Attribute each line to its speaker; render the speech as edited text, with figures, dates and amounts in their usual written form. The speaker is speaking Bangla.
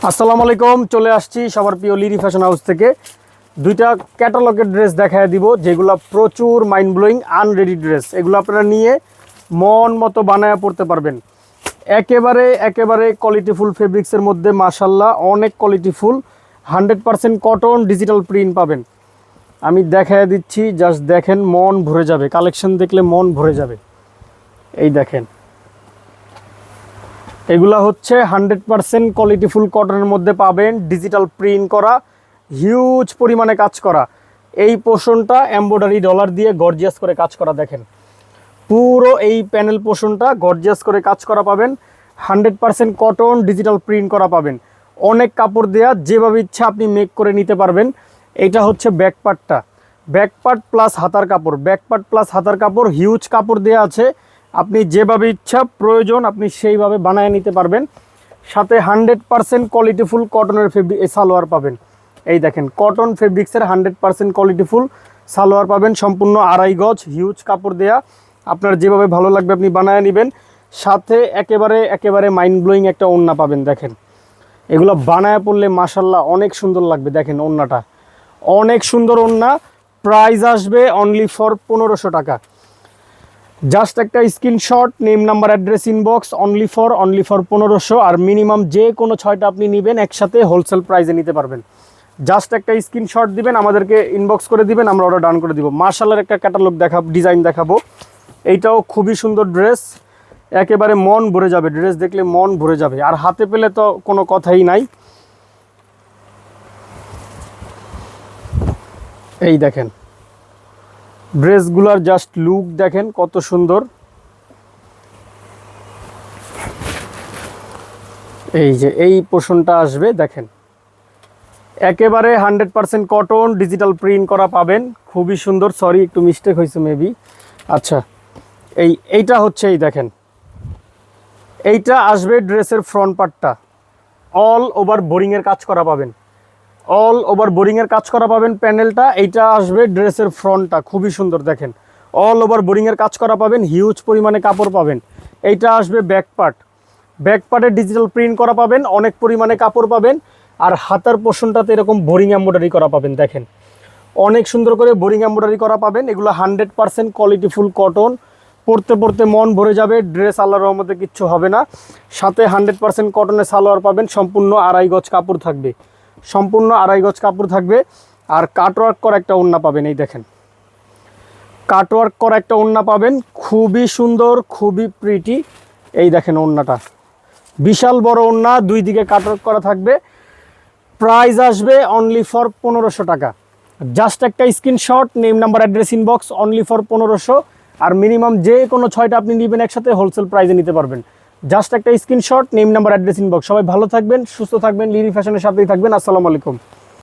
Speaker 1: আসসালামু আলাইকুম, চলে আসছি সবার প্রিয় লিরি ফ্যাশন হাউস থেকে দুইটা ক্যাটালগের ড্রেস দেখায় দিব, যেগুলো প্রচুর মাইন্ড ব্লোয়িং আনরেডি ড্রেস। এগুলো আপনারা নিয়ে মন মতো বানায় পড়তে পারবেন। একেবারে কোয়ালিটিফুল ফেব্রিক্সের মধ্যে মাশাল্লাহ অনেক কোয়ালিটিফুল 100% কটন ডিজিটাল প্রিন্ট পাবেন। আমি দেখায় দিচ্ছি, জাস্ট দেখেন, মন ভরে যাবে। কালেকশন দেখলে মন ভরে যাবে। এই দেখেন, এগুলা হচ্ছে 100% কোয়ালিটিফুল কটনের মধ্যে পাবেন, ডিজিটাল প্রিন্ট করা, হিউজ পরিমাণে কাজ করা। এই পোর্শনটা এমব্রয়ডারি ডলার দিয়ে গর্জিয়াস করে কাজ করা। দেখেন, পুরো এই প্যানেল পোর্শনটা গর্জিয়াস করে কাজ করা পাবেন। 100% কটন ডিজিটাল প্রিন্ট করা পাবেন। অনেক কাপড় দেয়া, যেভাবে ইচ্ছা আপনি মেক করে নিতে পারবেন। এইটা হচ্ছে ব্যাক পার্টটা, ব্যাক পার্ট প্লাস হাতার কাপড়, ব্যাক পার্ট প্লাস হাতার কাপড়, হিউজ কাপড় দেয়া আছে। আপনি যেভাবে ইচ্ছা প্রয়োজন আপনি সেইভাবে বানায় নিতে পারবেন। সাথে 100% কোয়ালিটিফুল কটনের সালোয়ার পাবেন। এই দেখেন, কটন ফেব্রিক্সের 100% কোয়ালিটিফুল সালোয়ার পাবেন, সম্পূর্ণ আড়াই গজ, হিউজ কাপড় দেয়া। আপনার যেভাবে ভালো লাগবে আপনি বানায় নেবেন। সাথে একেবারে মাইন্ড ব্লোয়িং একটা ওড়না পাবেন। দেখেন, এগুলো বানায় পড়লে মাশাল্লাহ অনেক সুন্দর লাগবে। দেখেন, ওড়নাটা অনেক সুন্দর ওড়না। প্রাইস আসবে অনলি ফর 1500 টাকা। জাস্ট একটা screenshot, name number address inbox, only for 1500। আর মিনিমাম যে কোনো 6টা আপনি নেবেন একসাথে হোলসেল প্রাইসে নিতে পারবেন। জাস্ট একটা স্ক্রিনশট দিবেন, আমাদেরকে ইনবক্স করে দিবেন, আমরা অর্ডার ডান করে দিব। মার্শালের একটা ক্যাটালগ ডিজাইন দেখাবো। এইটাও খুবই সুন্দর ড্রেস, একেবারে মন ভরে যাবে। ড্রেস দেখলে মন ভরে যাবে, আর হাতে পেলে তো কোনো কথাই নাই। এই দেখেন, ড্রেসগুলার জাস্ট লুক দেখেন কত সুন্দর। এই যে এই পোর্শনটা আসবে, দেখেন একেবারে 100% কটন ডিজিটাল প্রিন্ট করা পাবেন, খুবই সুন্দর। সরি, একটু মিস্টেক হয়েছে মেবি। আচ্ছা, এইটা হচ্ছে, এই দেখেন, এইটা আসবে ড্রেসের ফ্রন্ট পার্টটা, অল ওভার বোরিংয়ের কাজ করা পাবেন, অল ওভার বোরিংয়ের কাজ করা পাবেন প্যানেলটা। এইটা আসবে ড্রেসের ফ্রন্টটা, খুবই সুন্দর। দেখেন, অল ওভার বোরিংয়ের কাজ করা পাবেন, হিউজ পরিমাণে কাপড় পাবেন। এইটা আসবে ব্যাক পার্ট, ব্যাক পার্টে ডিজিটাল প্রিন্ট করা পাবেন, অনেক পরিমাণে কাপড় পাবেন। আর হাতার পোর্শনটাতে এরকম বোরিং এমব্রয়ডারি করা পাবেন। দেখেন, অনেক সুন্দর করে বোরিং এমব্রয়ডারি করা পাবেন। এগুলো 100% কোয়ালিটিফুল কটন, পরতে পরতে মন ভরে যাবে। ড্রেস আল্লাহর রহমতে কিচ্ছু হবে না। সাথে 100% কটনের সালোয়ার পাবেন, সম্পূর্ণ আড়াই গজ কাপড় থাকবে, সম্পূর্ণ আড়াই গজ কাপড় থাকবে। আর কাটওয়ার্ক করা একটা ওড়না পাবেন। এই দেখেন, কাটওয়ার্ক করা একটা ওড়না পাবেন, খুবই সুন্দর, খুবই প্রিটি। এই দেখেন ওড়নাটা, বিশাল বড় ওড়না, দুই দিকে কাটওয়ার্ক করা থাকবে। প্রাইস আসবে অনলি ফর 1500 টাকা। জাস্ট একটা screenshot, name number address inbox, only for 1500। আর মিনিমাম যে কোনো 6টা আপনি নেবেন একসাথে হোলসেল প্রাইসে নিতে পারবেন। জাস্ট একটা screenshot, name number address inbox. সবাই ভালো থাকবেন, সুস্থ থাকবেন, লিরি ফ্যাশনের সাথেই থাকবেন। আসসালামু আলাইকুম।